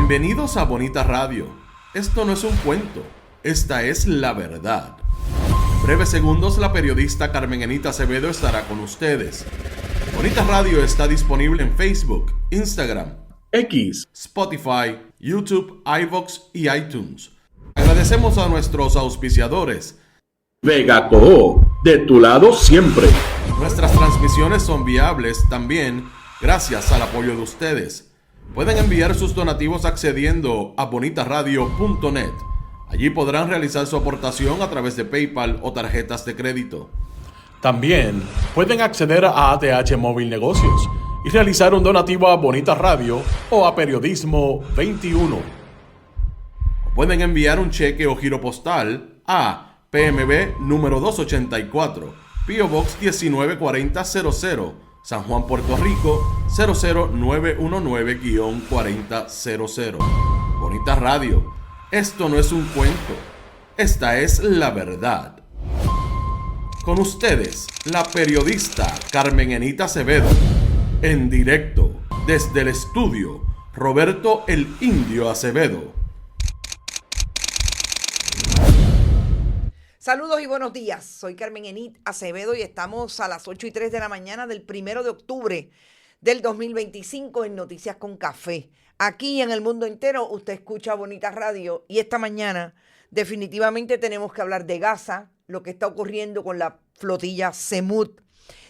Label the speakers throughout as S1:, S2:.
S1: Bienvenidos a Bonita Radio. Esto no es un cuento, esta es la verdad. En breves segundos la periodista Carmen Enita Acevedo estará con ustedes. Bonita Radio está disponible en Facebook, Instagram, X, Spotify, YouTube, iVoox y iTunes. Agradecemos a nuestros auspiciadores.
S2: Vega Coho, de tu lado siempre.
S1: Nuestras transmisiones son viables también gracias al apoyo de ustedes. Pueden enviar sus donativos accediendo a bonitaradio.net. Allí podrán realizar su aportación a través de PayPal o tarjetas de crédito.
S3: También pueden acceder a ATH Móvil Negocios y realizar un donativo a Bonita Radio o a Periodismo 21.
S1: Pueden enviar un cheque o giro postal a PMB número 284, P.O. Box 194000, San Juan, Puerto Rico 00919-4000. Bonita Radio, esto no es un cuento, esta es la verdad. Con ustedes, la periodista Carmen Enita Acevedo, en directo desde el estudio Roberto el Indio Acevedo.
S4: Saludos y buenos días, soy Carmen Enita Acevedo y estamos a las 8:03 de la mañana del 1 de octubre del 2025 en Noticias con Café. Aquí en el mundo entero usted escucha Bonita Radio y esta mañana definitivamente tenemos que hablar de Gaza, lo que está ocurriendo con la flotilla Semut.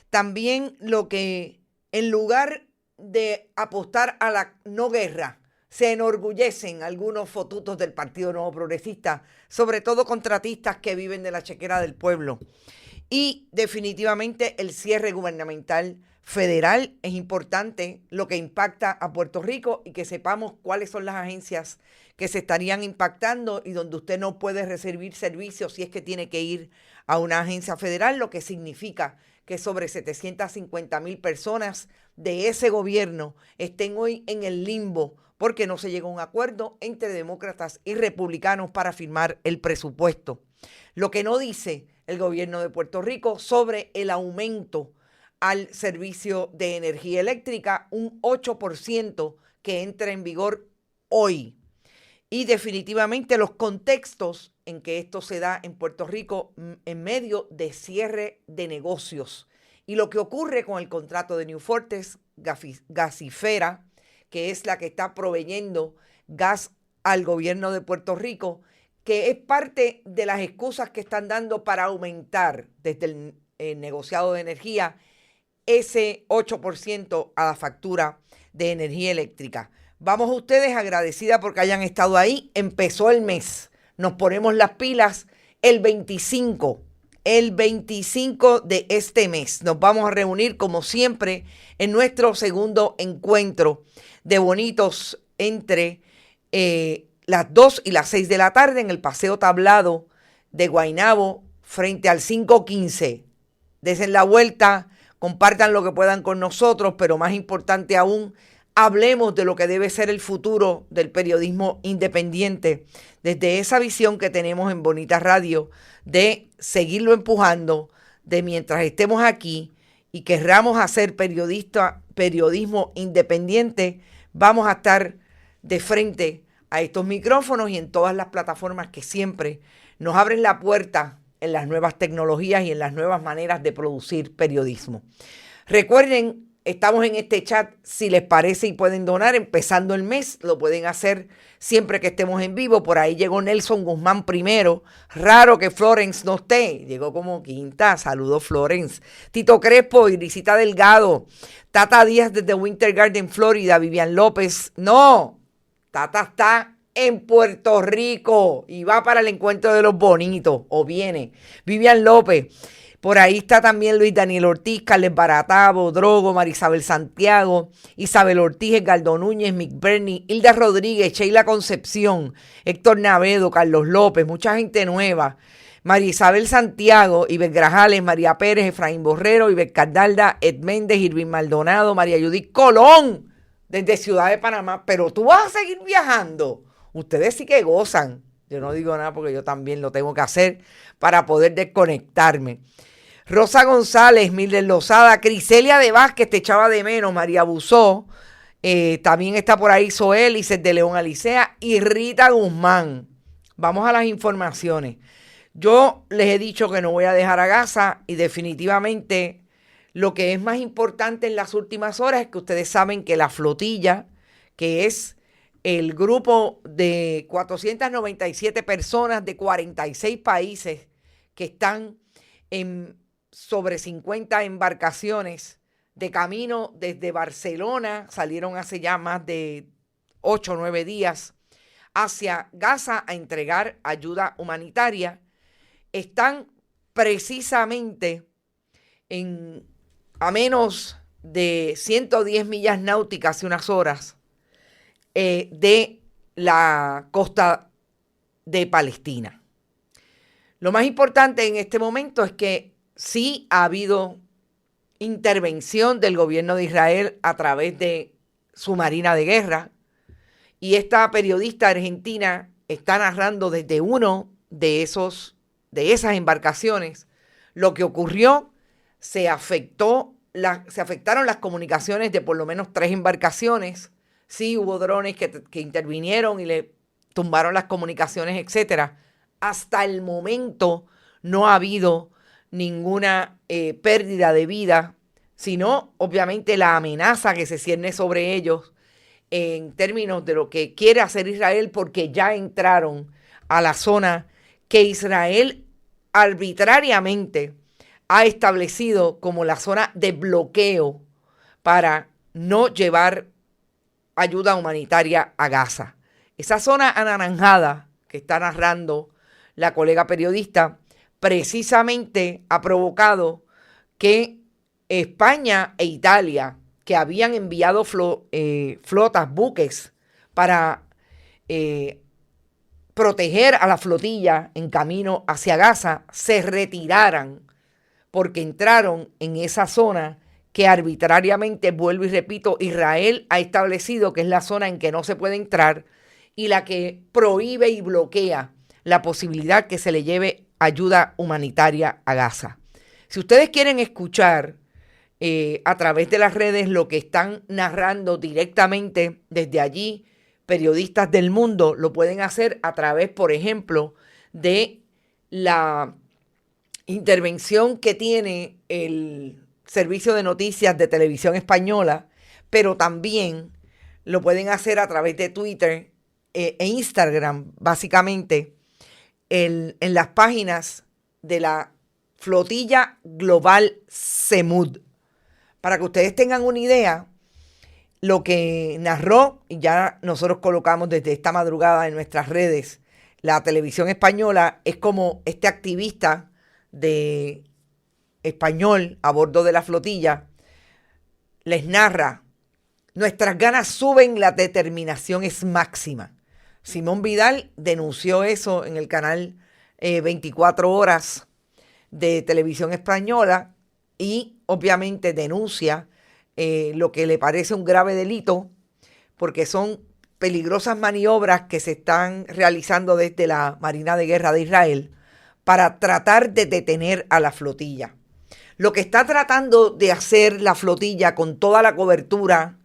S4: También lo que en lugar de apostar a la no guerra, se enorgullecen algunos fotutos del Partido Nuevo Progresista, sobre todo contratistas que viven de la chequera del pueblo. Y definitivamente el cierre gubernamental federal es importante, lo que impacta a Puerto Rico y que sepamos cuáles son las agencias que se estarían impactando y donde usted no puede recibir servicios si es que tiene que ir a una agencia federal, lo que significa que sobre 750,000 personas de ese gobierno estén hoy en el limbo porque no se llegó a un acuerdo entre demócratas y republicanos para firmar el presupuesto. Lo que no dice el gobierno de Puerto Rico sobre el aumento al servicio de energía eléctrica, un 8% que entra en vigor hoy. Y definitivamente los contextos en que esto se da en Puerto Rico en medio de cierre de negocios. Y lo que ocurre con el contrato de New Fortress Gasifera, que es la que está proveyendo gas al gobierno de Puerto Rico, que es parte de las excusas que están dando para aumentar desde el negociado de energía ese 8% a la factura de energía eléctrica. Vamos a ustedes agradecidas porque hayan estado ahí. Empezó el mes. Nos ponemos las pilas el 25 de este mes. Nos vamos a reunir como siempre en nuestro segundo encuentro de bonitos entre las 2 y las 6 de la tarde en el Paseo Tablado de Guaynabo frente al 515. Desen la vuelta, compartan lo que puedan con nosotros, pero más importante aún, hablemos de lo que debe ser el futuro del periodismo independiente, desde esa visión que tenemos en Bonita Radio de seguirlo empujando, de mientras estemos aquí y querramos hacer periodismo independiente, vamos a estar de frente a estos micrófonos y en todas las plataformas que siempre nos abren la puerta en las nuevas tecnologías y en las nuevas maneras de producir periodismo. Recuerden, estamos en este chat, si les parece y pueden donar, empezando el mes, lo pueden hacer siempre que estemos en vivo. Por ahí llegó Nelson Guzmán primero, raro que Florence no esté, llegó como quinta, saludos Florence. Tito Crespo, Irisita Delgado, Tata Díaz desde Winter Garden, Florida, Vivian López, no, Tata está en Puerto Rico y va para el encuentro de los bonitos, o viene, Vivian López. Por ahí está también Luis Daniel Ortiz, Carles Baratabo, Drogo, Marisabel Santiago, Isabel Ortiz, Edgardo Núñez, Mick Bernie, Hilda Rodríguez, Sheila Concepción, Héctor Navedo, Carlos López, mucha gente nueva, María Isabel Santiago, Iber Grajales, María Pérez, Efraín Borrero, Iber Cardalda, Ed Méndez, Irvin Maldonado, María Judith Colón, desde Ciudad de Panamá. Pero tú vas a seguir viajando. Ustedes sí que gozan. Yo no digo nada porque yo también lo tengo que hacer para poder desconectarme. Rosa González, Mildred Lozada, Criselia de Vázquez, te echaba de menos, María Buzó, También está por ahí Zoel, Iset de León Alicea y Rita Guzmán. Vamos a las informaciones. Yo les he dicho que no voy a dejar a Gaza y definitivamente lo que es más importante en las últimas horas es que ustedes saben que la flotilla, que es el grupo de 497 personas de 46 países que están en sobre 50 embarcaciones de camino desde Barcelona, salieron hace ya más de 8 o 9 días hacia Gaza a entregar ayuda humanitaria, están precisamente a menos de 110 millas náuticas y unas horas de la costa de Palestina. Lo más importante en este momento es que sí ha habido intervención del gobierno de Israel a través de su marina de guerra, y esta periodista argentina está narrando desde uno de esas embarcaciones lo que ocurrió. Se afectaron las comunicaciones de por lo menos 3 embarcaciones. Sí, hubo drones que intervinieron y le tumbaron las comunicaciones, etcétera. Hasta el momento no ha habido ninguna pérdida de vida, sino obviamente la amenaza que se cierne sobre ellos en términos de lo que quiere hacer Israel, porque ya entraron a la zona que Israel arbitrariamente ha establecido como la zona de bloqueo para no llevar ayuda humanitaria a Gaza. Esa zona anaranjada que está narrando la colega periodista precisamente ha provocado que España e Italia, que habían enviado flotas, buques, para proteger a la flotilla en camino hacia Gaza, se retiraran porque entraron en esa zona que arbitrariamente, vuelvo y repito, Israel ha establecido que es la zona en que no se puede entrar y la que prohíbe y bloquea la posibilidad que se le lleve ayuda humanitaria a Gaza. Si ustedes quieren escuchar a través de las redes lo que están narrando directamente desde allí periodistas del mundo, lo pueden hacer a través, por ejemplo, de la intervención que tiene el servicio de noticias de televisión española, pero también lo pueden hacer a través de Twitter e Instagram, básicamente en las páginas de la Flotilla Global Semud. Para que ustedes tengan una idea, lo que narró, y ya nosotros colocamos desde esta madrugada en nuestras redes, la televisión española, es como este activista de español a bordo de la flotilla les narra: nuestras ganas suben, la determinación es máxima. Simón Vidal denunció eso en el canal 24 horas de televisión española y obviamente denuncia lo que le parece un grave delito, porque son peligrosas maniobras que se están realizando desde la Marina de Guerra de Israel para tratar de detener a la flotilla. Lo que está tratando de hacer la flotilla con toda la cobertura,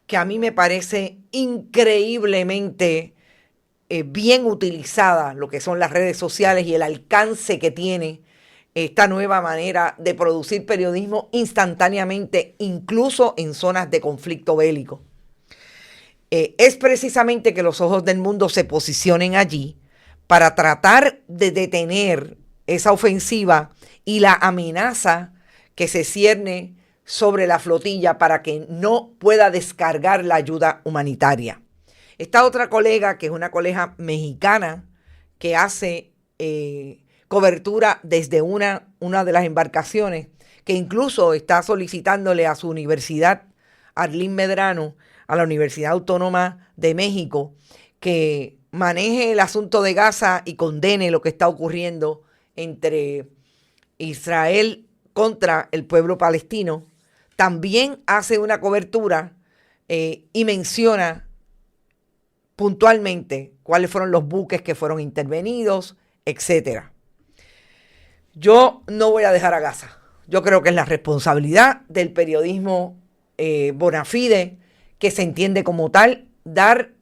S4: que a mí me parece increíblemente bien utilizada, lo que son las redes sociales y el alcance que tiene esta nueva manera de producir periodismo instantáneamente, incluso en zonas de conflicto bélico. Es precisamente que los ojos del mundo se posicionen allí para tratar de detener esa ofensiva y la amenaza que se cierne sobre la flotilla para que no pueda descargar la ayuda humanitaria. Esta otra colega, que es una colega mexicana que hace cobertura desde una de las embarcaciones, que incluso está solicitándole a su universidad, Arlín Medrano, a la Universidad Autónoma de México, que maneje el asunto de Gaza y condene lo que está ocurriendo entre Israel contra el pueblo palestino. También hace una cobertura y menciona puntualmente cuáles fueron los buques que fueron intervenidos, etcétera. Yo no voy a dejar a Gaza. Yo creo que es la responsabilidad del periodismo bona fide que se entiende como tal, dar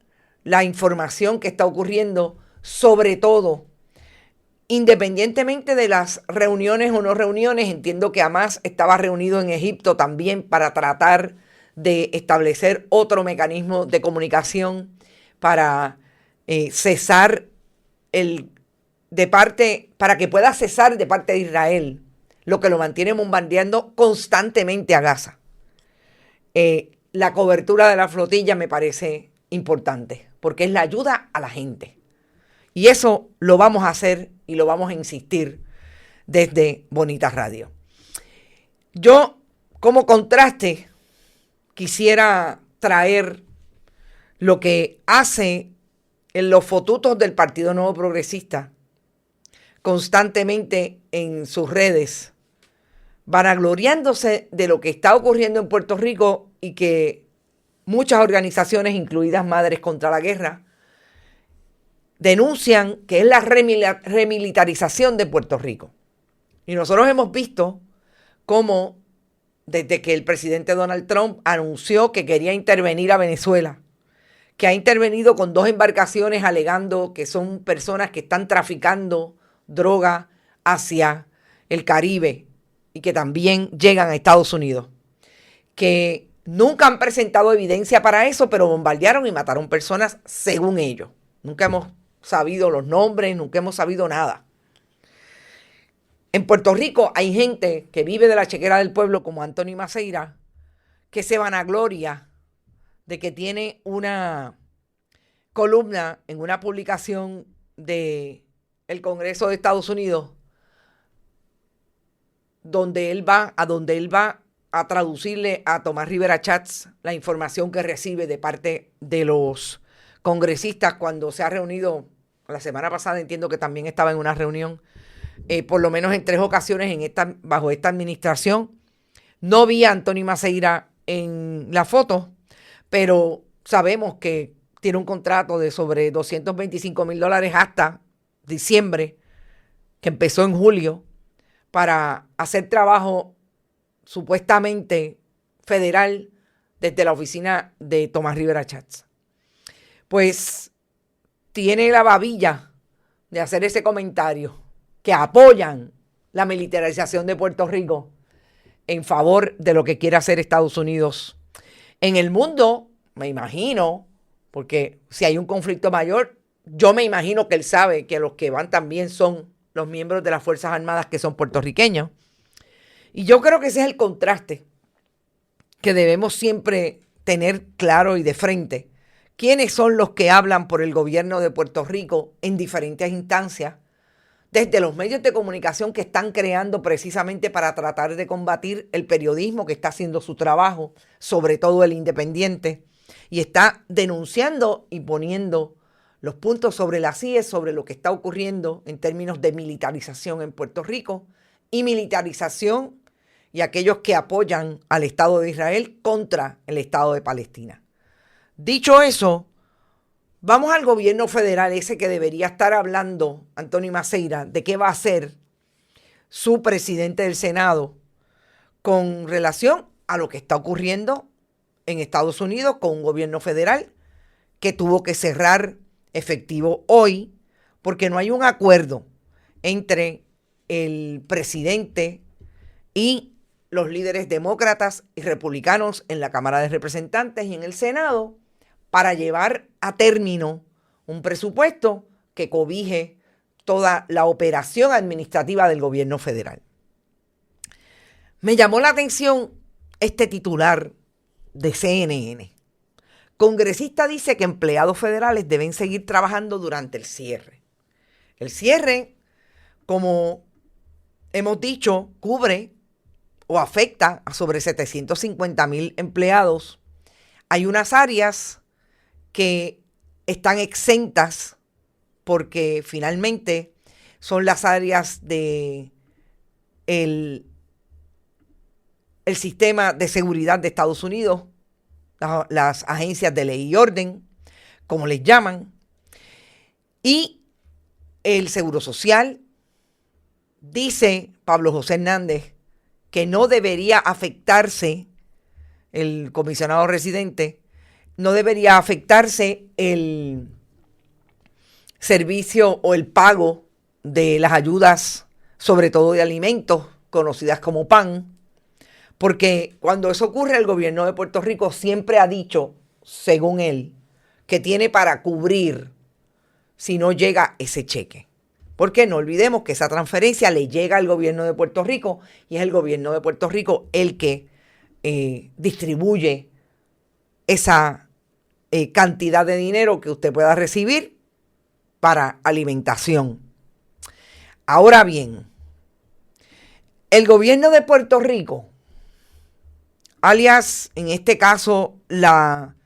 S4: la información que está ocurriendo, sobre todo, independientemente de las reuniones o no reuniones. Entiendo que Hamás estaba reunido en Egipto también para tratar de establecer otro mecanismo de comunicación para cesar para que pueda cesar de parte de Israel lo que lo mantiene bombardeando constantemente a Gaza. La cobertura de la flotilla me parece importante, porque es la ayuda a la gente. Y eso lo vamos a hacer y lo vamos a insistir desde Bonita Radio. Yo, como contraste, quisiera traer lo que hace en los fotutos del Partido Nuevo Progresista constantemente en sus redes, vanagloriándose de lo que está ocurriendo en Puerto Rico y que muchas organizaciones, incluidas Madres contra la Guerra, denuncian que es la remilitarización de Puerto Rico. Y nosotros hemos visto cómo desde que el presidente Donald Trump anunció que quería intervenir a Venezuela, que ha intervenido con 2 embarcaciones alegando que son personas que están traficando droga hacia el Caribe y que también llegan a Estados Unidos, que nunca han presentado evidencia para eso, pero bombardearon y mataron personas según ellos. Nunca hemos sabido los nombres, nunca hemos sabido nada. En Puerto Rico hay gente que vive de la chequera del pueblo, como Anthony Maceira, que se vanagloria de que tiene una columna en una publicación del Congreso de Estados Unidos donde él va a traducirle a Tomás Rivera Chats la información que recibe de parte de los congresistas cuando se ha reunido. La semana pasada entiendo que también estaba en una reunión, por lo menos en 3 ocasiones bajo esta administración. No vi a Anthony Maceira en la foto, pero sabemos que tiene un contrato de sobre $225,000 hasta diciembre, que empezó en julio, para hacer trabajo supuestamente federal desde la oficina de Tomás Rivera Chats. Pues tiene la babilla de hacer ese comentario, que apoyan la militarización de Puerto Rico en favor de lo que quiere hacer Estados Unidos. En el mundo, me imagino, porque si hay un conflicto mayor, yo me imagino que él sabe que los que van también son los miembros de las Fuerzas Armadas que son puertorriqueños. Y yo creo que ese es el contraste que debemos siempre tener claro y de frente. ¿Quiénes son los que hablan por el gobierno de Puerto Rico en diferentes instancias? Desde los medios de comunicación que están creando precisamente para tratar de combatir el periodismo que está haciendo su trabajo, sobre todo el independiente, y está denunciando y poniendo los puntos sobre las IES, sobre lo que está ocurriendo en términos de militarización en Puerto Rico y militarización y aquellos que apoyan al Estado de Israel contra el Estado de Palestina. Dicho eso, vamos al gobierno federal, ese que debería estar hablando Anthony Maceira, de qué va a hacer su presidente del Senado con relación a lo que está ocurriendo en Estados Unidos con un gobierno federal que tuvo que cerrar efectivo hoy porque no hay un acuerdo entre el presidente y los líderes demócratas y republicanos en la Cámara de Representantes y en el Senado para llevar a término un presupuesto que cobije toda la operación administrativa del gobierno federal. Me llamó la atención este titular de CNN. Congresista dice que empleados federales deben seguir trabajando durante el cierre. El cierre, como hemos dicho, cubre o afecta a sobre 750,000 empleados. Hay unas áreas que están exentas porque finalmente son las áreas de el sistema de seguridad de Estados Unidos, las agencias de ley y orden, como les llaman, y el Seguro Social. Dice Pablo José Hernández que no debería afectarse el comisionado residente no debería afectarse el servicio o el pago de las ayudas, sobre todo de alimentos, conocidas como PAN, porque cuando eso ocurre, el gobierno de Puerto Rico siempre ha dicho, según él, que tiene para cubrir si no llega ese cheque. Porque no olvidemos que esa transferencia le llega al gobierno de Puerto Rico y es el gobierno de Puerto Rico el que distribuye esa cantidad de dinero que usted pueda recibir para alimentación. Ahora bien, el gobierno de Puerto Rico, alias en este caso la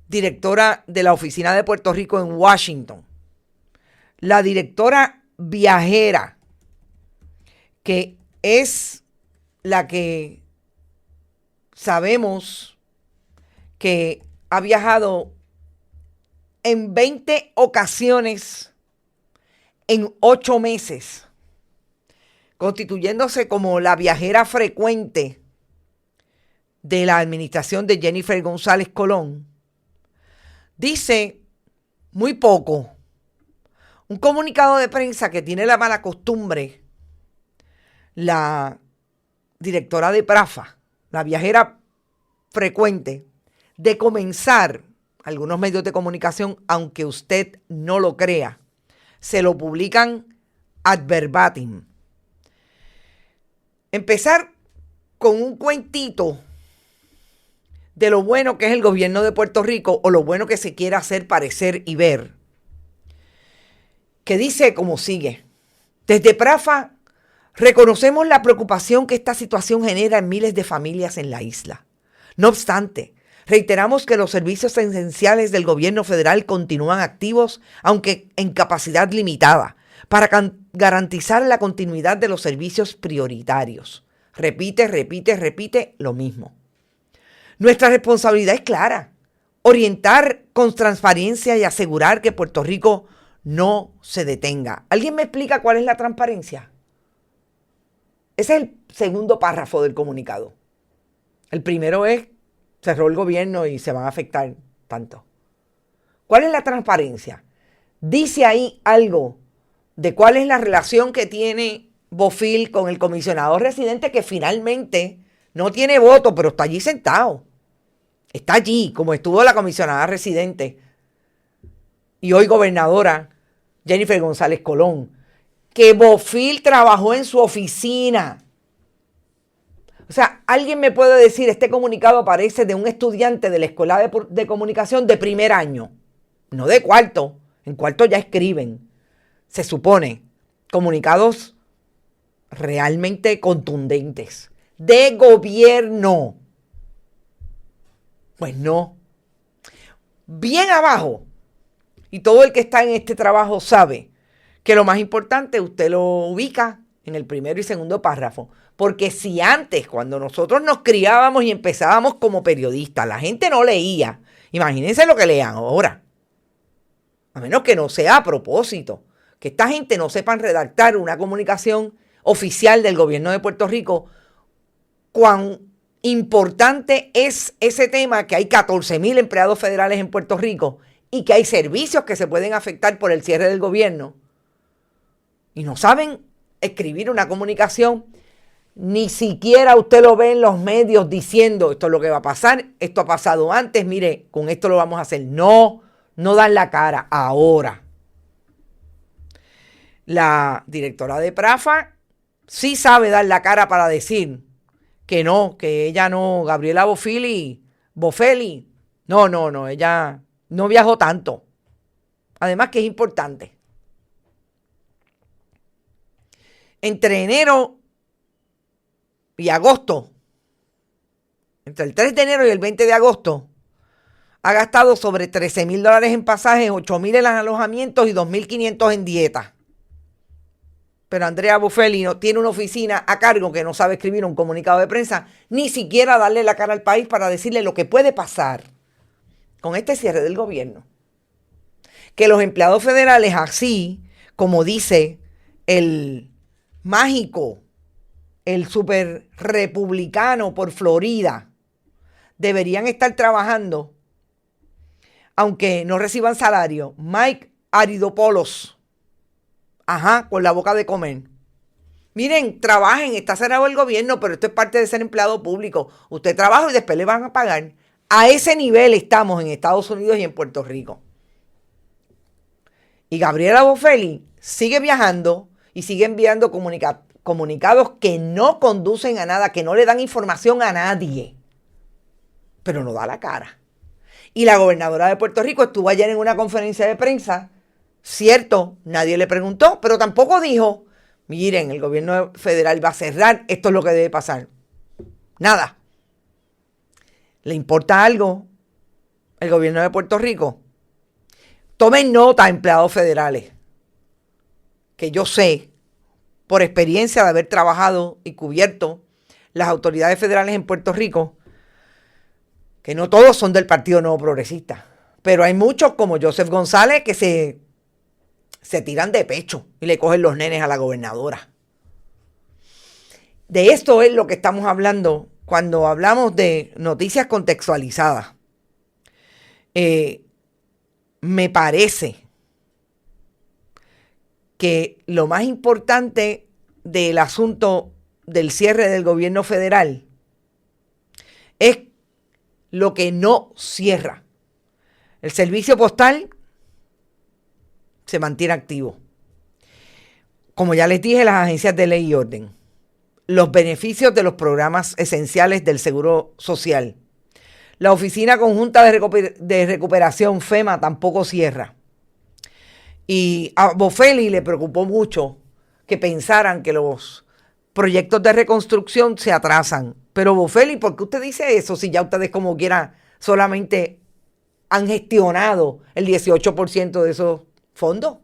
S4: directora de la oficina de Puerto Rico en Washington, la directora viajera, que es la que sabemos que ha viajado en 20 ocasiones en 8 meses, constituyéndose como la viajera frecuente de la administración de Jennifer González Colón, dice muy poco. Un comunicado de prensa que tiene la mala costumbre la directora de PRAFA, la viajera frecuente, de comenzar algunos medios de comunicación, aunque usted no lo crea, se lo publican ad verbatim. Empezar con un cuentito de lo bueno que es el gobierno de Puerto Rico o lo bueno que se quiere hacer parecer y ver, que dice como sigue: desde PRAFA reconocemos la preocupación que esta situación genera en miles de familias en la isla. No obstante, reiteramos que los servicios esenciales del gobierno federal continúan activos, aunque en capacidad limitada, para garantizar la continuidad de los servicios prioritarios. Repite lo mismo. Nuestra responsabilidad es clara: orientar con transparencia y asegurar que Puerto Rico no se detenga. ¿Alguien me explica cuál es la transparencia? Ese es el segundo párrafo del comunicado. El primero es: cerró el gobierno y se van a afectar tanto. ¿Cuál es la transparencia? Dice ahí algo de cuál es la relación que tiene Bofil con el comisionado residente, que finalmente no tiene voto, pero está allí sentado. Está allí, como estuvo la comisionada residente y hoy gobernadora Jennifer González Colón, que Bofil trabajó en su oficina. O sea, alguien me puede decir, este comunicado aparece de un estudiante de la Escuela de Comunicación de primer año, no de cuarto. En cuarto ya escriben, se supone, comunicados realmente contundentes, de gobierno. Pues no. Bien abajo, y todo el que está en este trabajo sabe que lo más importante usted lo ubica en el primero y segundo párrafo. Porque si antes, cuando nosotros nos criábamos y empezábamos como periodistas, la gente no leía, imagínense lo que lean ahora. A menos que no sea a propósito, que esta gente no sepan redactar una comunicación oficial del gobierno de Puerto Rico, cuán importante es ese tema, que hay 14,000 empleados federales en Puerto Rico y que hay servicios que se pueden afectar por el cierre del gobierno. Y no saben escribir una comunicación. Ni siquiera usted lo ve en los medios diciendo esto es lo que va a pasar, esto ha pasado antes, mire, con esto lo vamos a hacer. No dan la cara ahora. La directora de PRAFA sí sabe dar la cara para decir que no, que ella no, Gabriela Bofili, no, ella no viajó tanto. Además que es importante. Entre enero y agosto, entre el 3 de enero y el 20 de agosto, ha gastado sobre $13,000 en pasajes, $8,000 en alojamientos y $2,500 en dieta. Pero Andrea Bofelli no tiene una oficina a cargo que no sabe escribir un comunicado de prensa, ni siquiera darle la cara al país para decirle lo que puede pasar con este cierre del gobierno. Que los empleados federales, así como dice el mágico, el super republicano por Florida, deberían estar trabajando aunque no reciban salario. Mike Aridopoulos. Ajá, con la boca de comer. Miren, trabajen, está cerrado el gobierno, pero esto es parte de ser empleado público. Usted trabaja y después le van a pagar. A ese nivel estamos en Estados Unidos y en Puerto Rico. Y Gabriela Boffelli sigue viajando y sigue enviando comunicados que no conducen a nada, que no le dan información a nadie. Pero no da la cara. Y la gobernadora de Puerto Rico estuvo ayer en una conferencia de prensa. Cierto, nadie le preguntó, pero tampoco dijo, miren, el gobierno federal va a cerrar, esto es lo que debe pasar. Nada. ¿Le importa algo el gobierno de Puerto Rico? Tomen nota, empleados federales, que yo sé, por experiencia de haber trabajado y cubierto las autoridades federales en Puerto Rico, que no todos son del Partido Nuevo Progresista, pero hay muchos como Joseph González que se tiran de pecho y le cogen los nenes a la gobernadora. De esto es lo que estamos hablando cuando hablamos de noticias contextualizadas. Me parece que lo más importante del asunto del cierre del gobierno federal es lo que no cierra. El servicio postal se mantiene activo. Como ya les dije, las agencias de ley y orden. Los beneficios de los programas esenciales del Seguro Social. La Oficina Conjunta de Recuperación, FEMA, tampoco cierra. Y a Boffelli le preocupó mucho que pensaran que los proyectos de reconstrucción se atrasan. Pero Boffelli, ¿por qué usted dice eso si ya ustedes como quiera solamente han gestionado el 18% de esos fondos?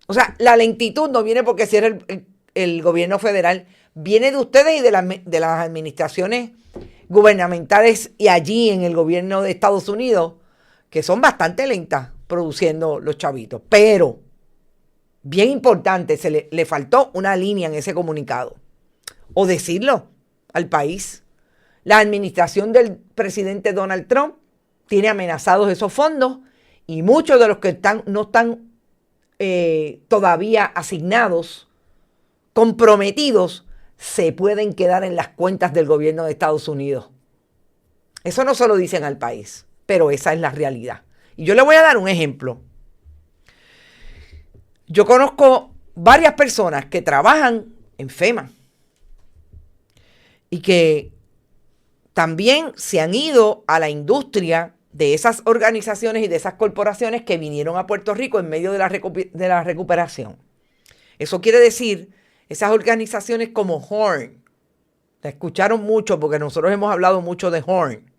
S4: O sea, la lentitud no viene porque cierra el gobierno federal, viene de ustedes y de las administraciones gubernamentales y allí en el gobierno de Estados Unidos, que son bastante lentas produciendo los chavitos. Pero, bien importante, le faltó una línea en ese comunicado. O decirlo al país. La administración del presidente Donald Trump tiene amenazados esos fondos y muchos de los que no están todavía asignados, comprometidos, se pueden quedar en las cuentas del gobierno de Estados Unidos. Eso no se lo dicen al país, pero esa es la realidad. Y yo le voy a dar un ejemplo. Yo conozco varias personas que trabajan en FEMA y que también se han ido a la industria de esas organizaciones y de esas corporaciones que vinieron a Puerto Rico en medio de la recuperación. Eso quiere decir, esas organizaciones como Horn, la escucharon mucho porque nosotros hemos hablado mucho de Horn,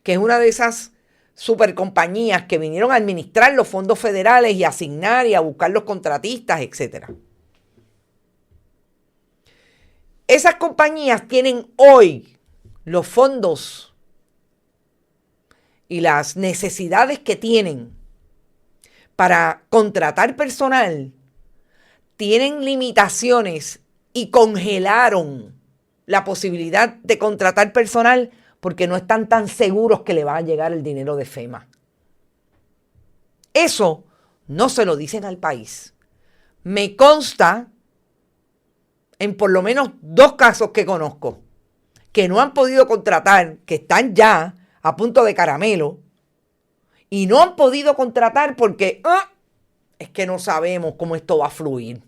S4: que es una de esas supercompañías que vinieron a administrar los fondos federales y a asignar y a buscar los contratistas, etc. Esas compañías tienen hoy los fondos y las necesidades que tienen para contratar personal, tienen limitaciones y congelaron la posibilidad de contratar personal porque no están tan seguros que le va a llegar el dinero de FEMA. Eso no se lo dicen al país. Me consta, en por lo menos 2 casos que conozco, que no han podido contratar, que están ya a punto de caramelo, y no han podido contratar porque es que no sabemos cómo esto va a fluir.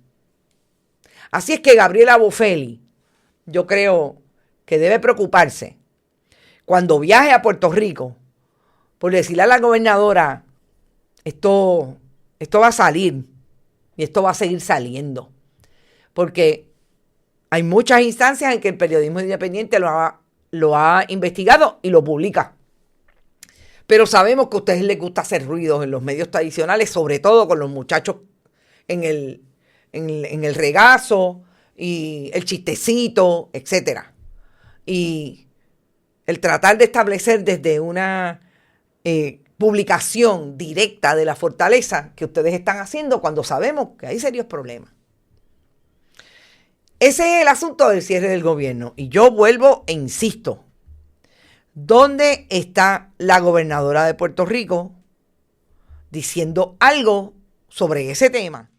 S4: Así es que Gabriela Boffelli, yo creo que debe preocuparse cuando viaje a Puerto Rico por decirle a la gobernadora, esto va a salir y esto va a seguir saliendo. Porque hay muchas instancias en que el periodismo independiente lo ha investigado y lo publica. Pero sabemos que a ustedes les gusta hacer ruidos en los medios tradicionales, sobre todo con los muchachos en el regazo y el chistecito, etc. Y el tratar de establecer desde una publicación directa de la fortaleza que ustedes están haciendo cuando sabemos que hay serios problemas. Ese es el asunto del cierre del gobierno. Y yo vuelvo e insisto. ¿Dónde está la gobernadora de Puerto Rico diciendo algo sobre ese tema.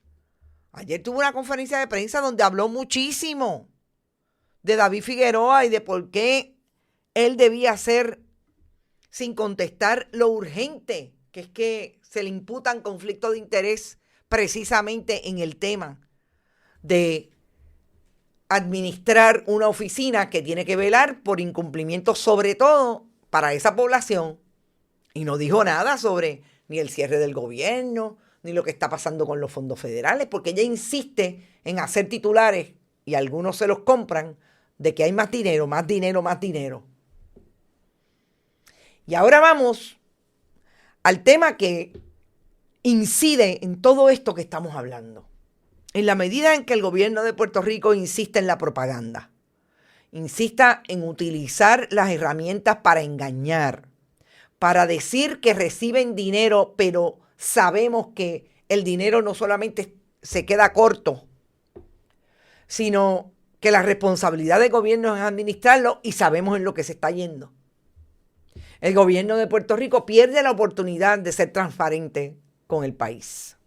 S4: Ayer tuvo una conferencia de prensa donde habló muchísimo de David Figueroa y de por qué él debía hacer sin contestar lo urgente, que es que se le imputan conflictos de interés precisamente en el tema de administrar una oficina que tiene que velar por incumplimientos, sobre todo para esa población. Y no dijo nada sobre ni el cierre del gobierno, ni lo que está pasando con los fondos federales, porque ella insiste en hacer titulares, y algunos se los compran, de que hay más dinero, más dinero, más dinero. Y ahora vamos al tema que incide en todo esto que estamos hablando. En la medida en que el gobierno de Puerto Rico insiste en la propaganda, insista en utilizar las herramientas para engañar, para decir que reciben dinero, pero sabemos que el dinero no solamente se queda corto, sino que la responsabilidad del gobierno es administrarlo y sabemos en lo que se está yendo. El gobierno de Puerto Rico pierde la oportunidad de ser transparente con el país.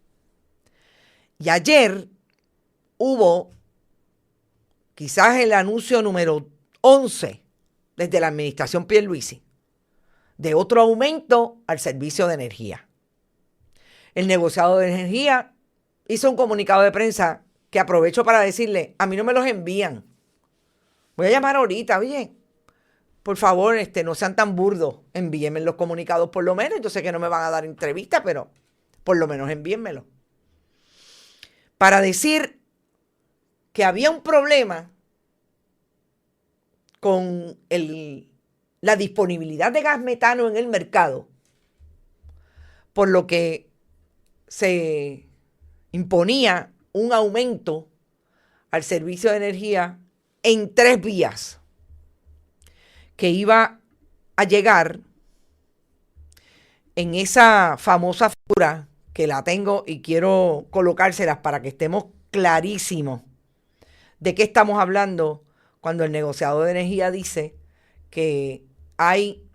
S4: Y ayer hubo quizás el anuncio número 11 desde la administración Pierluisi de otro aumento al servicio de energía. El negociado de energía hizo un comunicado de prensa que aprovecho para decirle, a mí no me los envían. Voy a llamar ahorita, oye, por favor, no sean tan burdos, envíenme los comunicados por lo menos. Yo sé que no me van a dar entrevista, pero por lo menos envíenmelo. Para decir que había un problema con la disponibilidad de gas metano en el mercado, por lo que se imponía un aumento al servicio de energía en 3 vías, que iba a llegar en esa famosa figura que la tengo y quiero colocárselas para que estemos clarísimos de qué estamos hablando cuando el negociador de energía dice que hay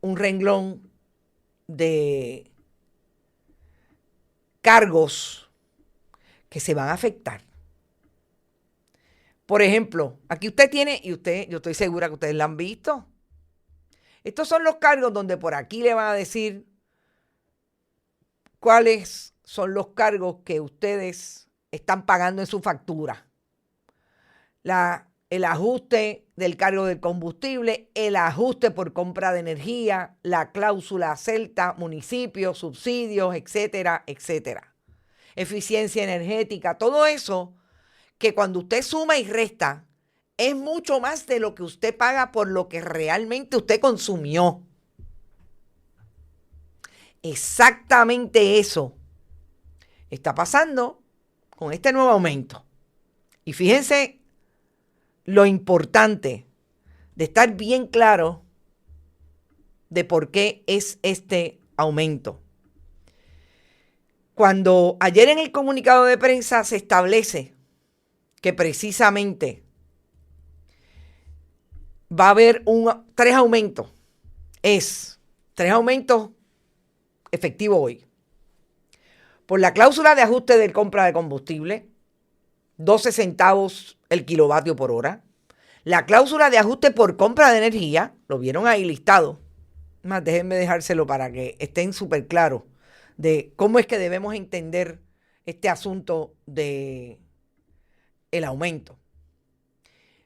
S4: un renglón de cargos que se van a afectar. Por ejemplo, aquí usted tiene, yo estoy segura que ustedes la han visto. Estos son los cargos donde por aquí le van a decir cuáles son los cargos que ustedes están pagando en su factura. El ajuste del cargo del combustible, el ajuste por compra de energía, la cláusula CELTA, municipios, subsidios, etcétera, etcétera. Eficiencia energética, todo eso que cuando usted suma y resta es mucho más de lo que usted paga por lo que realmente usted consumió. Exactamente eso está pasando con este nuevo aumento. Y fíjense lo importante de estar bien claro de por qué es este aumento. Cuando ayer en el comunicado de prensa se establece que precisamente va a haber 3 aumentos, 3 aumentos efectivos hoy. Por la cláusula de ajuste de compra de combustible, 12 centavos el kilovatio por hora. La cláusula de ajuste por compra de energía, lo vieron ahí listado. Más, déjenme dejárselo para que estén súper claros de cómo es que debemos entender este asunto de el aumento.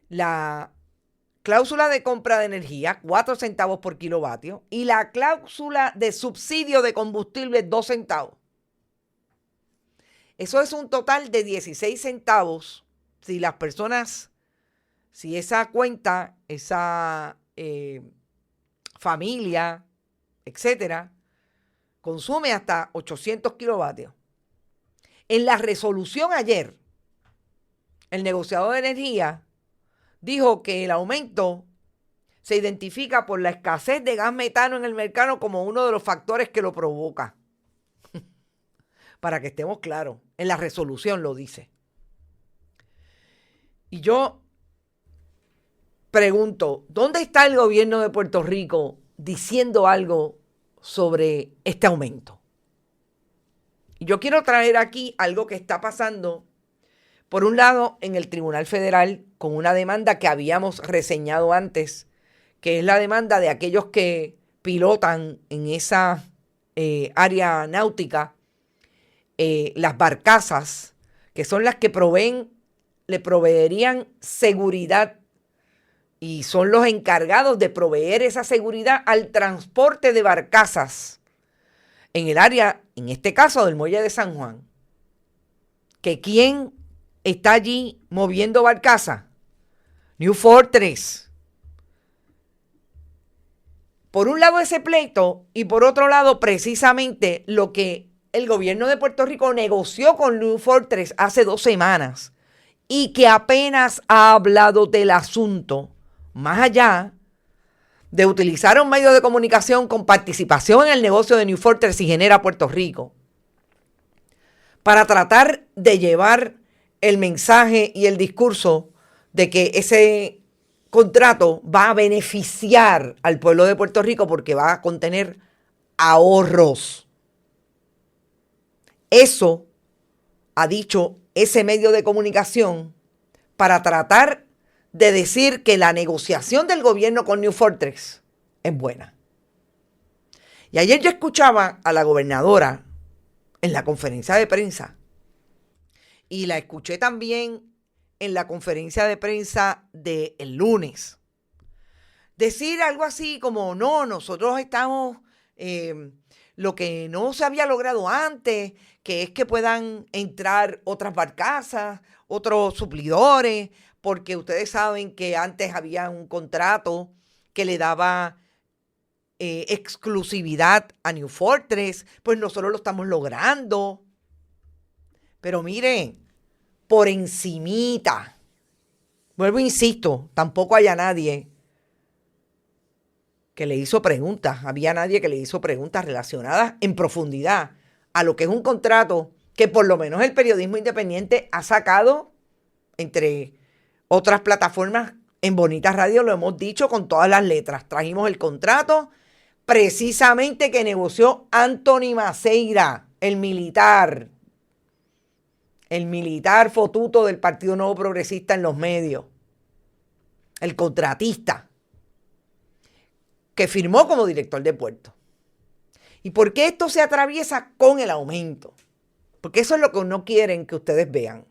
S4: La cláusula de compra de energía, 4 centavos por kilovatio, y la cláusula de subsidio de combustible, 2 centavos. Eso es un total de 16 centavos si las personas, si esa cuenta, esa familia, etcétera, consume hasta 800 kilovatios. En la resolución ayer, el negociador de energía dijo que el aumento se identifica por la escasez de gas metano en el mercado como uno de los factores que lo provoca. Para que estemos claros, en la resolución lo dice. Y yo pregunto, ¿dónde está el gobierno de Puerto Rico diciendo algo sobre este aumento? Y yo quiero traer aquí algo que está pasando, por un lado, en el Tribunal Federal, con una demanda que habíamos reseñado antes, que es la demanda de aquellos que pilotan en esa área náutica las barcazas, que son las que le proveerían seguridad y son los encargados de proveer esa seguridad al transporte de barcazas en el área, en este caso, del Muelle de San Juan. ¿Que quién está allí moviendo barcazas? New Fortress. Por un lado ese pleito y por otro lado precisamente lo que el gobierno de Puerto Rico negoció con New Fortress hace 2 semanas y que apenas ha hablado del asunto, más allá de utilizar un medio de comunicación con participación en el negocio de New Fortress y Genera Puerto Rico para tratar de llevar el mensaje y el discurso de que ese contrato va a beneficiar al pueblo de Puerto Rico porque va a contener ahorros. Eso ha dicho ese medio de comunicación para tratar de decir que la negociación del gobierno con New Fortress es buena. Y ayer yo escuchaba a la gobernadora en la conferencia de prensa y la escuché también en la conferencia de prensa del lunes decir algo así como, no, nosotros estamos, lo que no se había logrado antes, que es que puedan entrar otras barcazas, otros suplidores, porque ustedes saben que antes había un contrato que le daba exclusividad a New Fortress, pues nosotros lo estamos logrando. Pero miren, por encimita, vuelvo e insisto, tampoco haya nadie que le hizo preguntas, había nadie que le hizo preguntas relacionadas en profundidad a lo que es un contrato que por lo menos el periodismo independiente ha sacado, entre otras plataformas, en Bonita Radio lo hemos dicho con todas las letras. Trajimos el contrato precisamente que negoció Anthony Maceira, el militar fotuto del Partido Nuevo Progresista en los medios, el contratista, que firmó como director de puerto. ¿Y por qué esto se atraviesa con el aumento? Porque eso es lo que no quieren que ustedes vean.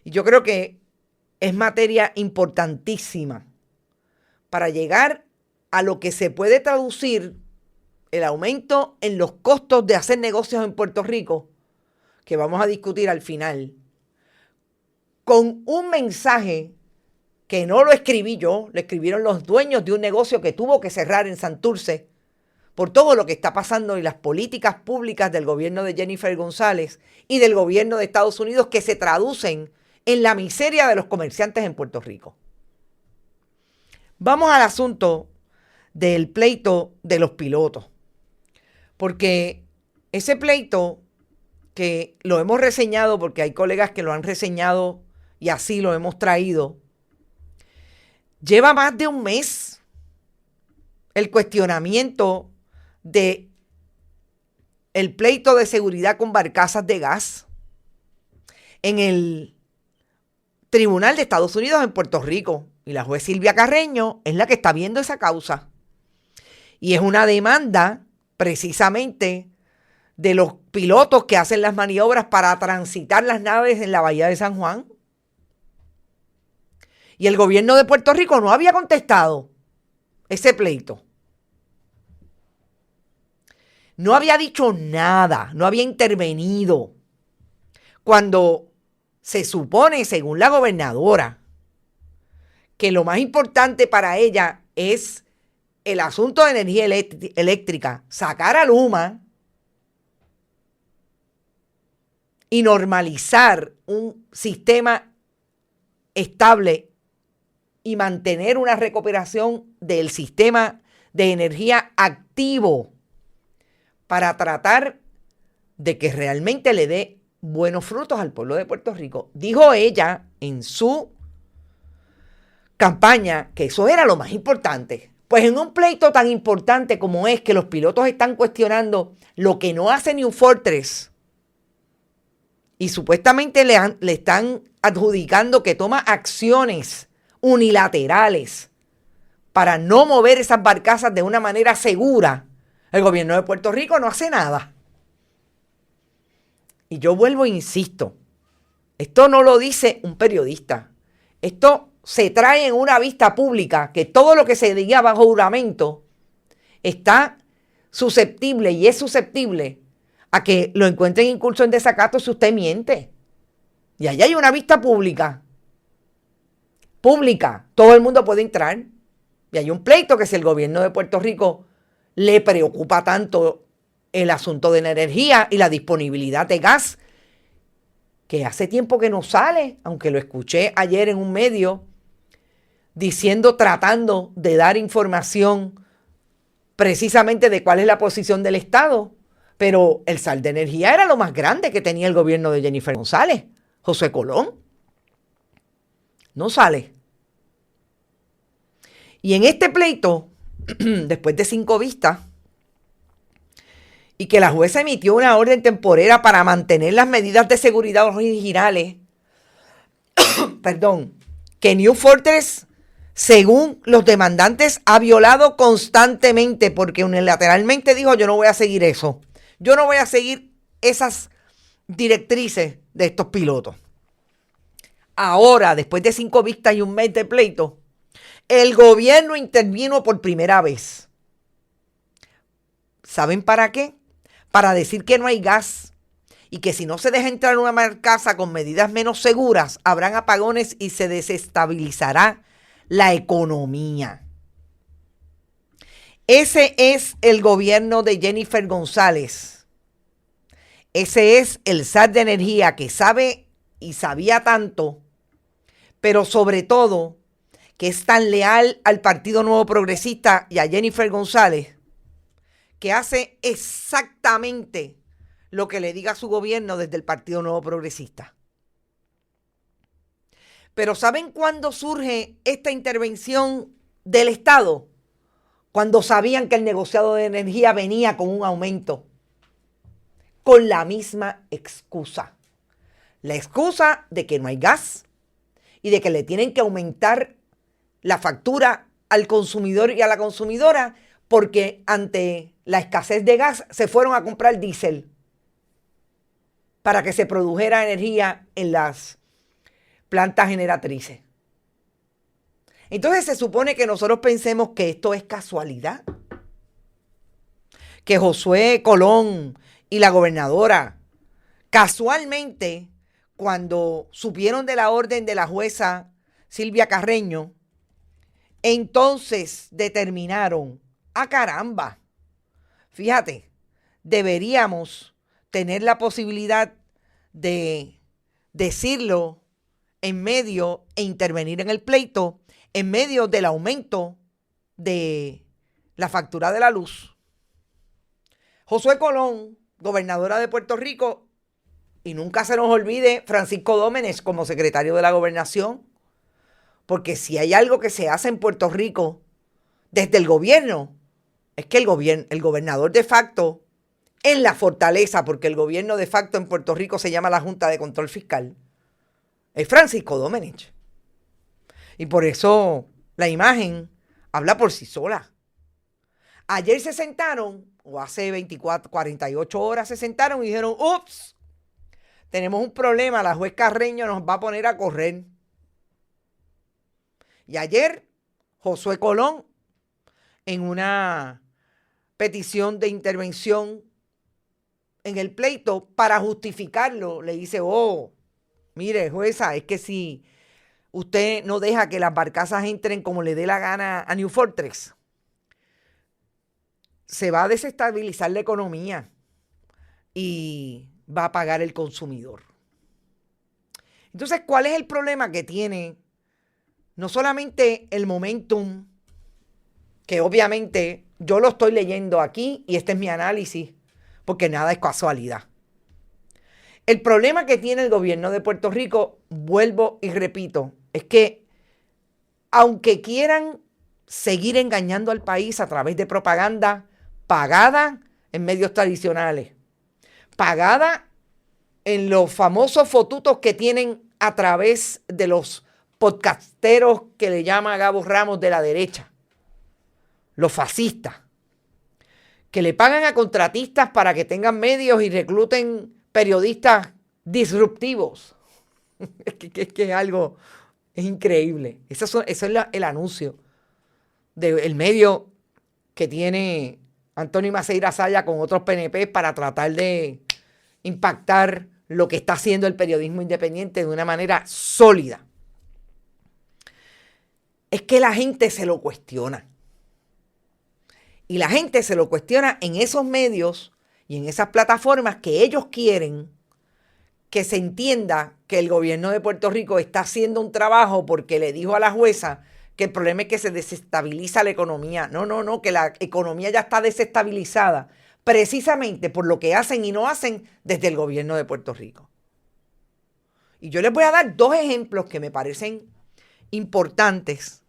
S4: Y yo creo que es materia importantísima para llegar a lo que se puede traducir el aumento en los costos de hacer negocios en Puerto Rico, que vamos a discutir al final, con un mensaje que no lo escribí yo, lo escribieron los dueños de un negocio que tuvo que cerrar en Santurce por todo lo que está pasando y las políticas públicas del gobierno de Jennifer González y del gobierno de Estados Unidos que se traducen en la miseria de los comerciantes en Puerto Rico. Vamos al asunto del pleito de los pilotos, porque ese pleito que lo hemos reseñado, porque hay colegas que lo han reseñado y así lo hemos traído, lleva más de un mes el cuestionamiento de el pleito de seguridad con barcazas de gas en el Tribunal de Estados Unidos en Puerto Rico. Y la juez Silvia Carreño es la que está viendo esa causa. Y es una demanda precisamente de los pilotos que hacen las maniobras para transitar las naves en la bahía de San Juan. Y el gobierno de Puerto Rico no había contestado ese pleito. No había dicho nada, no había intervenido. Cuando se supone, según la gobernadora, que lo más importante para ella es el asunto de energía eléctrica, sacar a Luma y normalizar un sistema estable y mantener una recuperación del sistema de energía activo para tratar de que realmente le dé buenos frutos al pueblo de Puerto Rico. Dijo ella en su campaña que eso era lo más importante. Pues en un pleito tan importante como es que los pilotos están cuestionando lo que no hace New Fortress y supuestamente le están adjudicando que toma acciones unilaterales para no mover esas barcazas de una manera segura, el gobierno de Puerto Rico no hace nada. Y yo vuelvo e insisto, esto no lo dice un periodista, esto se trae en una vista pública, que todo lo que se diga bajo juramento está susceptible y es susceptible a que lo encuentren incurso en desacato si usted miente. Y allá hay una vista pública, todo el mundo puede entrar. Y hay un pleito que si el gobierno de Puerto Rico le preocupa tanto el asunto de la energía y la disponibilidad de gas, que hace tiempo que no sale, aunque lo escuché ayer en un medio, tratando de dar información precisamente de cuál es la posición del Estado, pero el sal de energía era lo más grande que tenía el gobierno de Jennifer González. José Colón no sale. Y en este pleito, después de 5 vistas, y que la jueza emitió una orden temporera para mantener las medidas de seguridad originales, que New Fortress, según los demandantes, ha violado constantemente, porque unilateralmente dijo: yo no voy a seguir eso. Yo no voy a seguir esas directrices de estos pilotos. Ahora, después de 5 vistas y un mes de pleito, el gobierno intervino por primera vez. ¿Saben para qué? Para decir que no hay gas y que si no se deja entrar una barcaza con medidas menos seguras, habrán apagones y se desestabilizará la economía. Ese es el gobierno de Jennifer González. Ese es el zar de energía que sabe y sabía tanto, pero sobre todo que es tan leal al Partido Nuevo Progresista y a Jennifer González, que hace exactamente lo que le diga su gobierno desde el Partido Nuevo Progresista. Pero ¿saben cuándo surge esta intervención del Estado? Cuando sabían que el negociado de energía venía con un aumento, con la misma excusa. La excusa de que no hay gas y de que le tienen que aumentar la factura al consumidor y a la consumidora, porque ante la escasez de gas se fueron a comprar diésel para que se produjera energía en las plantas generatrices. Entonces se supone que nosotros pensemos que esto es casualidad, que Josué Colón y la gobernadora casualmente, cuando supieron de la orden de la jueza Silvia Carreño, entonces determinaron: caramba, fíjate, deberíamos tener la posibilidad de decirlo en medio e intervenir en el pleito en medio del aumento de la factura de la luz. Josué Colón, gobernadora de Puerto Rico, y nunca se nos olvide Francisco Dómenes como secretario de la Gobernación, porque si hay algo que se hace en Puerto Rico desde el gobierno, es que el gobernador de facto en la fortaleza, porque el gobierno de facto en Puerto Rico se llama la Junta de Control Fiscal, es Francisco Dómenes. Y por eso la imagen habla por sí sola. Ayer se sentaron, o hace 48 horas se sentaron y dijeron: ups, tenemos un problema, la juez Carreño nos va a poner a correr. Y ayer Josué Colón, en una petición de intervención en el pleito para justificarlo, le dice: oh, mire, jueza, es que si usted no deja que las barcazas entren como le dé la gana a New Fortress, se va a desestabilizar la economía y va a pagar el consumidor. Entonces, ¿cuál es el problema que tiene? No solamente el momentum, que obviamente yo lo estoy leyendo aquí y este es mi análisis, porque nada es casualidad. El problema que tiene el gobierno de Puerto Rico, vuelvo y repito, es que aunque quieran seguir engañando al país a través de propaganda pagada en medios tradicionales, pagada en los famosos fotutos que tienen a través de los podcasteros que le llama Gabo Ramos de la derecha, los fascistas, que le pagan a contratistas para que tengan medios y recluten periodistas disruptivos. Es que es algo, es increíble. Eso es el anuncio del medio que tiene Antonio Maceira Saya con otros PNP para tratar de impactar lo que está haciendo el periodismo independiente de una manera sólida. Es que la gente se lo cuestiona. Y la gente se lo cuestiona en esos medios y en esas plataformas que ellos quieren que se entienda que el gobierno de Puerto Rico está haciendo un trabajo porque le dijo a la jueza que el problema es que se desestabiliza la economía. No, que la economía ya está desestabilizada precisamente por lo que hacen y no hacen desde el gobierno de Puerto Rico. Y yo les voy a dar 2 ejemplos que me parecen importantes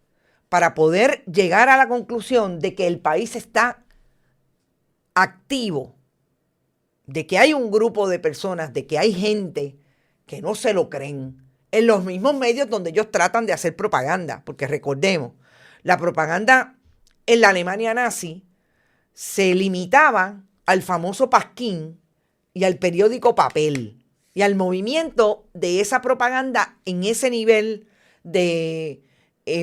S4: para poder llegar a la conclusión de que el país está activo, de que hay un grupo de personas, de que hay gente que no se lo creen, en los mismos medios donde ellos tratan de hacer propaganda. Porque recordemos, la propaganda en la Alemania nazi se limitaba al famoso Pasquín y al periódico papel y al movimiento de esa propaganda en ese nivel de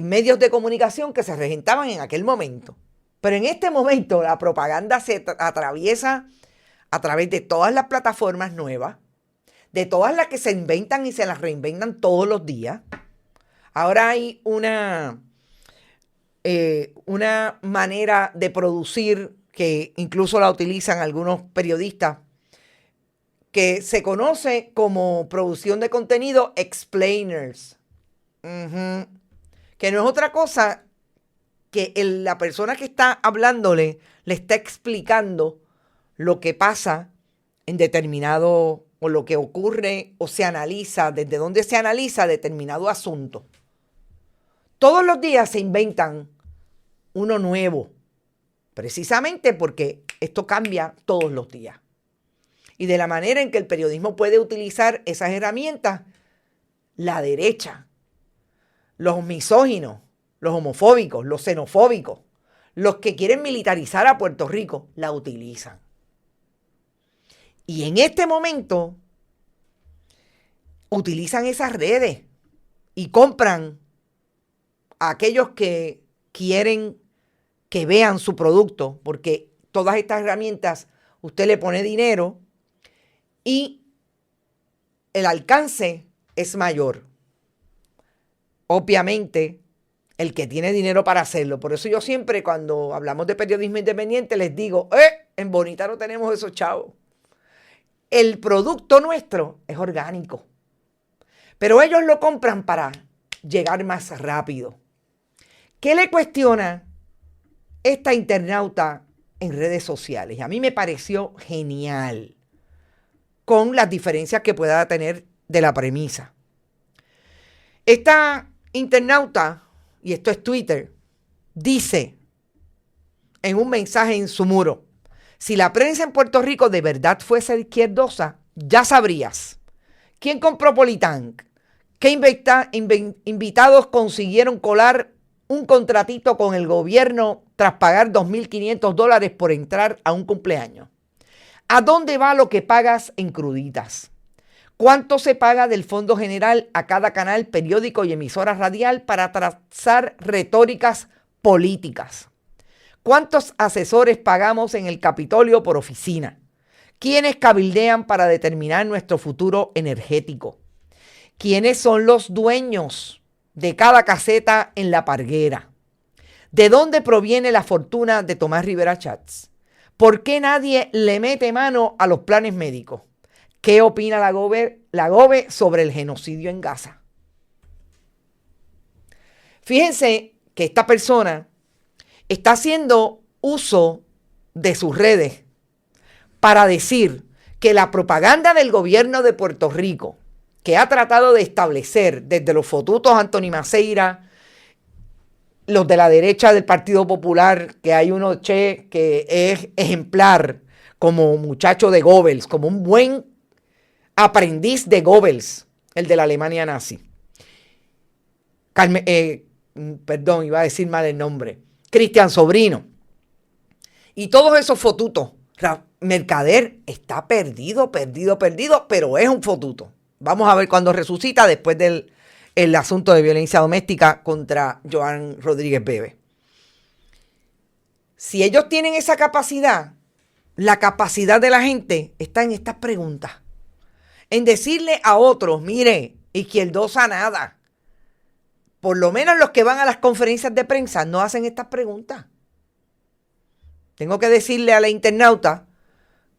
S4: medios de comunicación que se regentaban en aquel momento. Pero en este momento la propaganda se atraviesa a través de todas las plataformas nuevas, de todas las que se inventan y se las reinventan todos los días. Ahora hay una manera de producir que incluso la utilizan algunos periodistas, que se conoce como producción de contenido explainers. Que no es otra cosa que la persona que está hablándole le está explicando lo que pasa en determinado, o lo que ocurre o se analiza, desde dónde se analiza determinado asunto. Todos los días se inventan uno nuevo, precisamente porque esto cambia todos los días. Y de la manera en que el periodismo puede utilizar esas herramientas, la derecha, los misóginos, los homofóbicos, los xenofóbicos, los que quieren militarizar a Puerto Rico, la utilizan. Y en este momento utilizan esas redes y compran a aquellos que quieren que vean su producto, porque todas estas herramientas usted le pone dinero y el alcance es mayor. Obviamente, el que tiene dinero para hacerlo. Por eso yo siempre, cuando hablamos de periodismo independiente, les digo, en Bonita no tenemos esos chavos. El producto nuestro es orgánico. Pero ellos lo compran para llegar más rápido. ¿Qué le cuestiona esta internauta en redes sociales? A mí me pareció genial, con las diferencias que pueda tener de la premisa. Esta internauta, y esto es Twitter, dice en un mensaje en su muro: si la prensa en Puerto Rico de verdad fuese izquierdosa, ya sabrías quién compró Politank, qué invitados consiguieron colar un contratito con el gobierno tras pagar $2,500 por entrar a un cumpleaños. ¿A dónde va lo que pagas en cruditas? ¿Cuánto se paga del Fondo General a cada canal, periódico y emisora radial para trazar retóricas políticas? ¿Cuántos asesores pagamos en el Capitolio por oficina? ¿Quiénes cabildean para determinar nuestro futuro energético? ¿Quiénes son los dueños de cada caseta en La Parguera? ¿De dónde proviene la fortuna de Tomás Rivera Chats? ¿Por qué nadie le mete mano a los planes médicos? ¿Qué opina la GOBE sobre el genocidio en Gaza? Fíjense que esta persona está haciendo uso de sus redes para decir que la propaganda del gobierno de Puerto Rico, que ha tratado de establecer desde los fotutos Anthony Maceira, los de la derecha del Partido Popular, que hay uno que es ejemplar como muchacho de Goebbels, como un buen aprendiz de Goebbels, el de la Alemania nazi. Iba a decir mal el nombre. Cristian Sobrino. Y todos esos fotutos. Mercader está perdido, pero es un fotuto. Vamos a ver cuando resucita después del asunto de violencia doméstica contra Joan Rodríguez Bebe. Si ellos tienen esa capacidad, la capacidad de la gente está en estas preguntas. En decirle a otros, mire, izquierdosa nada. Por lo menos los que van a las conferencias de prensa no hacen estas preguntas. Tengo que decirle a la internauta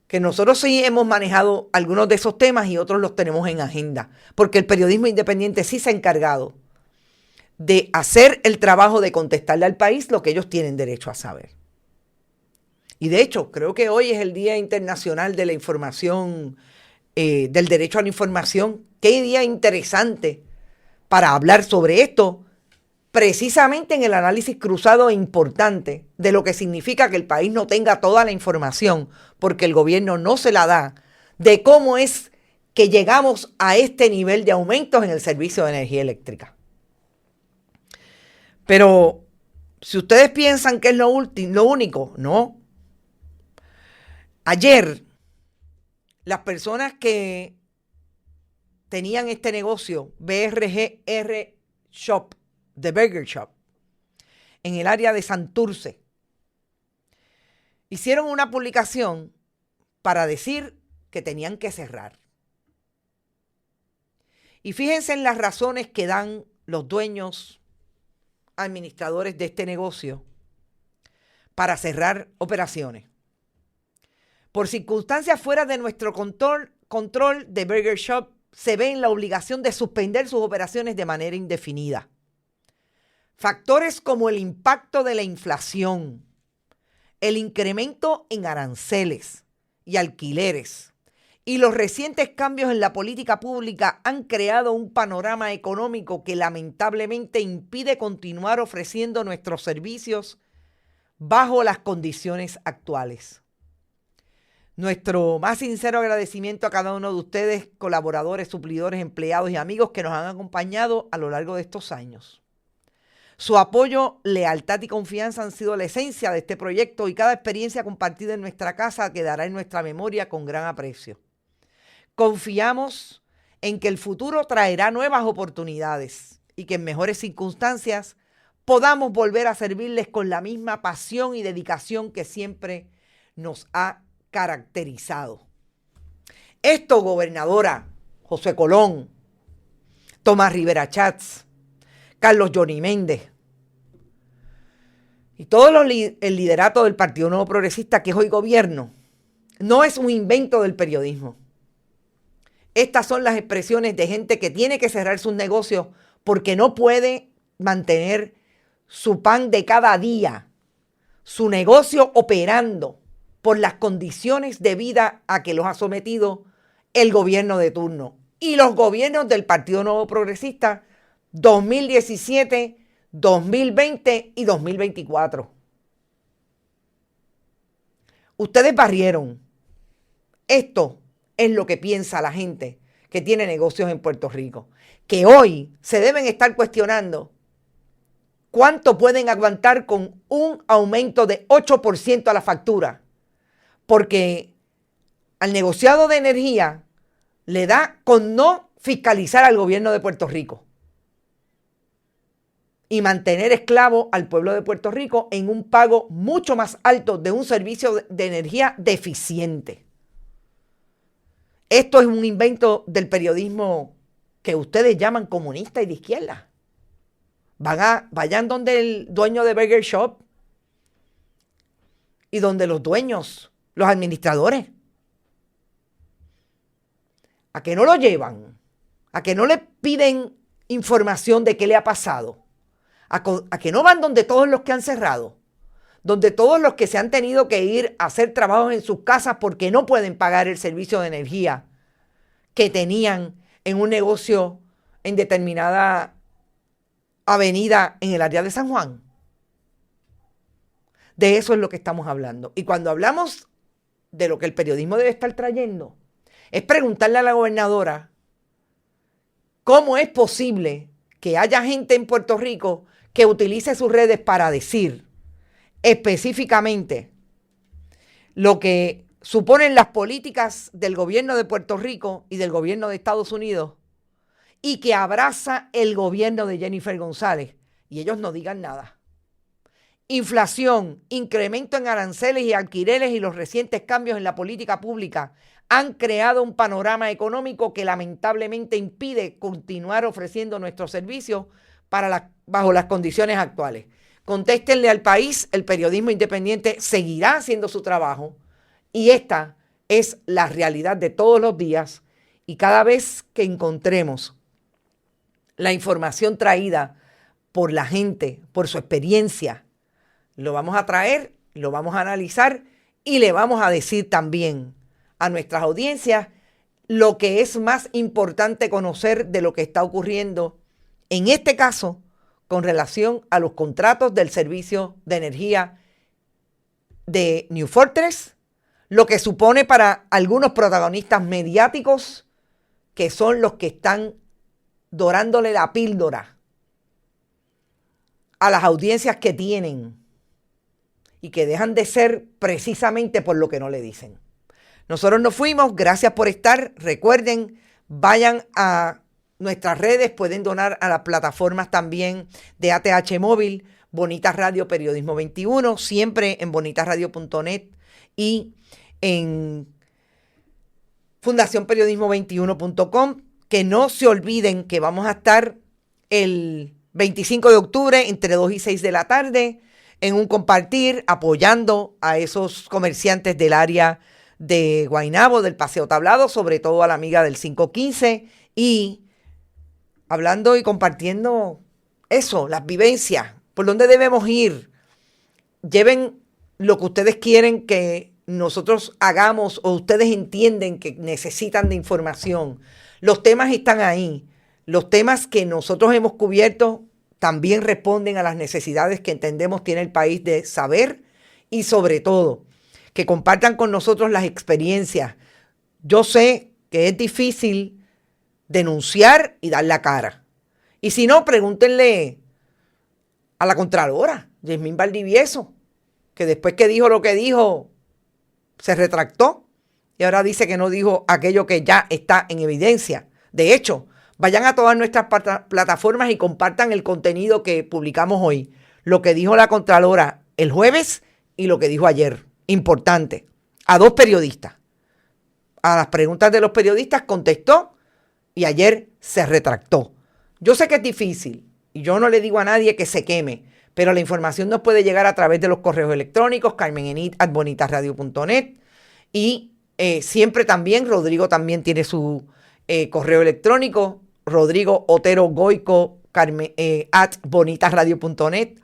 S4: que nosotros sí hemos manejado algunos de esos temas y otros los tenemos en agenda, porque el periodismo independiente sí se ha encargado de hacer el trabajo de contestarle al país lo que ellos tienen derecho a saber. Y de hecho, creo que hoy es el Día Internacional de la Información, del Derecho a la Información. Qué día interesante para hablar sobre esto, precisamente en el análisis cruzado e importante de lo que significa que el país no tenga toda la información, porque el gobierno no se la da, de cómo es que llegamos a este nivel de aumentos en el servicio de energía eléctrica. Pero si ustedes piensan que es lo único, no. Ayer, las personas que tenían este negocio, BRGR Shop, The Burger Shop, en el área de Santurce, hicieron una publicación para decir que tenían que cerrar. Y fíjense en las razones que dan los dueños, administradores de este negocio, para cerrar operaciones. Por circunstancias fuera de nuestro control, The Burger Shop se ve en la obligación de suspender sus operaciones de manera indefinida. Factores como el impacto de la inflación, el incremento en aranceles y alquileres y los recientes cambios en la política pública han creado un panorama económico que lamentablemente impide continuar ofreciendo nuestros servicios bajo las condiciones actuales. Nuestro más sincero agradecimiento a cada uno de ustedes, colaboradores, suplidores, empleados y amigos que nos han acompañado a lo largo de estos años. Su apoyo, lealtad y confianza han sido la esencia de este proyecto y cada experiencia compartida en nuestra casa quedará en nuestra memoria con gran aprecio. Confiamos en que el futuro traerá nuevas oportunidades y que en mejores circunstancias podamos volver a servirles con la misma pasión y dedicación que siempre nos ha caracterizado. Esto, gobernadora José Colón, Tomás Rivera Chats, Carlos Johnny Méndez y todo el liderato del Partido Nuevo Progresista, que es hoy gobierno, no es un invento del periodismo. Estas son las expresiones de gente que tiene que cerrar sus negocios porque no puede mantener su pan de cada día, su negocio operando por las condiciones de vida a que los ha sometido el gobierno de turno y los gobiernos del Partido Nuevo Progresista 2017, 2020 y 2024. Ustedes barrieron. Esto es lo que piensa la gente que tiene negocios en Puerto Rico, que hoy se deben estar cuestionando cuánto pueden aguantar con un aumento de 8% a la factura, porque al negociado de energía le da con no fiscalizar al gobierno de Puerto Rico y mantener esclavo al pueblo de Puerto Rico en un pago mucho más alto de un servicio de energía deficiente. Esto es un invento del periodismo que ustedes llaman comunista y de izquierda. Vayan donde el dueño de Burger Shop y donde los dueños, los administradores. ¿A que no lo llevan? ¿A que no le piden información de qué le ha pasado? ¿A que no van donde todos los que han cerrado? Donde todos los que se han tenido que ir a hacer trabajos en sus casas porque no pueden pagar el servicio de energía que tenían en un negocio en determinada avenida en el área de San Juan. De eso es lo que estamos hablando. Y cuando hablamos de lo que el periodismo debe estar trayendo, es preguntarle a la gobernadora cómo es posible que haya gente en Puerto Rico que utilice sus redes para decir específicamente lo que suponen las políticas del gobierno de Puerto Rico y del gobierno de Estados Unidos y que abraza el gobierno de Jennifer González y ellos no digan nada. Inflación, incremento en aranceles y alquileres y los recientes cambios en la política pública han creado un panorama económico que lamentablemente impide continuar ofreciendo nuestros servicios bajo las condiciones actuales. Contéstenle al país, el periodismo independiente seguirá haciendo su trabajo y esta es la realidad de todos los días y cada vez que encontremos la información traída por la gente, por su experiencia, lo vamos a traer, lo vamos a analizar y le vamos a decir también a nuestras audiencias lo que es más importante conocer de lo que está ocurriendo, en este caso, con relación a los contratos del servicio de energía de New Fortress, lo que supone para algunos protagonistas mediáticos que son los que están dorándole la píldora a las audiencias que tienen y que dejan de ser precisamente por lo que no le dicen. Nosotros nos fuimos, gracias por estar. Recuerden, vayan a nuestras redes, pueden donar a las plataformas también de ATH Móvil, Bonitas Radio Periodismo 21, siempre en bonitasradio.net y en fundacionperiodismo21.com. Que no se olviden que vamos a estar el 25 de octubre entre 2 y 6 de la tarde en un compartir apoyando a esos comerciantes del área de Guaynabo, del Paseo Tablado, sobre todo a la amiga del 515 y hablando y compartiendo eso, las vivencias, por dónde debemos ir. Lleven lo que ustedes quieren que nosotros hagamos o ustedes entienden que necesitan de información. Los temas están ahí. Los temas que nosotros hemos cubierto también responden a las necesidades que entendemos tiene el país de saber y sobre todo que compartan con nosotros las experiencias. Yo sé que es difícil denunciar y dar la cara. Y si no, pregúntenle a la Contralora, Yasmín Valdivieso, que después que dijo lo que dijo, se retractó y ahora dice que no dijo aquello que ya está en evidencia. De hecho, vayan a todas nuestras plataformas y compartan el contenido que publicamos hoy. Lo que dijo la Contralora el jueves y lo que dijo ayer. Importante. A 2 periodistas. A las preguntas de los periodistas contestó y ayer se retractó. Yo sé que es difícil y yo no le digo a nadie que se queme, pero la información nos puede llegar a través de los correos electrónicos, carmenenit@bonitasradio.net y siempre también, Rodrigo también tiene su correo electrónico, Rodrigo Otero Goico, @bonitasradio.net.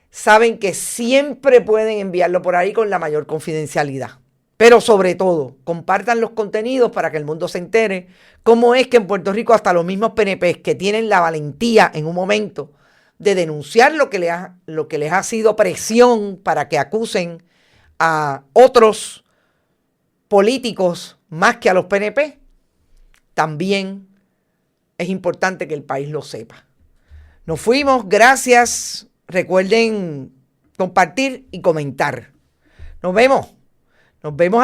S4: Saben que siempre pueden enviarlo por ahí con la mayor confidencialidad. Pero sobre todo, compartan los contenidos para que el mundo se entere cómo es que en Puerto Rico hasta los mismos PNP que tienen la valentía en un momento de denunciar lo que les ha sido presión para que acusen a otros políticos más que a los PNP, también es importante que el país lo sepa. Nos fuimos, gracias. Recuerden compartir y comentar. Nos vemos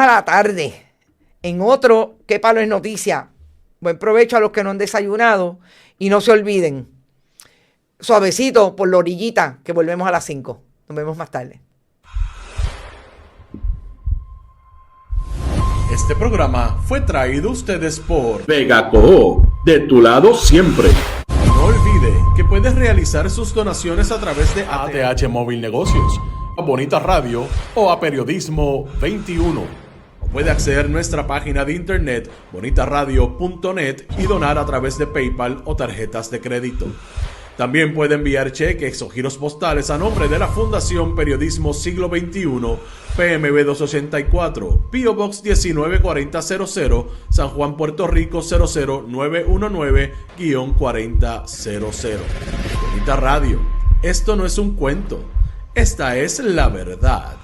S4: a la tarde en otro ¿Qué Palo es Noticia? Buen provecho a los que no han desayunado y no se olviden, suavecito por la orillita, que volvemos a las 5. Nos vemos más tarde.
S3: Este programa fue traído a ustedes por
S2: Vega Coop, de tu lado siempre.
S3: No olvide que puedes realizar sus donaciones a través de ATH Móvil Negocios, a Bonitas Radio o a Periodismo 21. O puede acceder a nuestra página de internet bonitasradio.net y donar a través de PayPal o tarjetas de crédito. También puede enviar cheques o giros postales a nombre de la Fundación Periodismo Siglo XXI, PMB 284, P.O. Box 194000, San Juan, Puerto Rico 00919-4000. Bonita Radio, esto no es un cuento, esta es la verdad.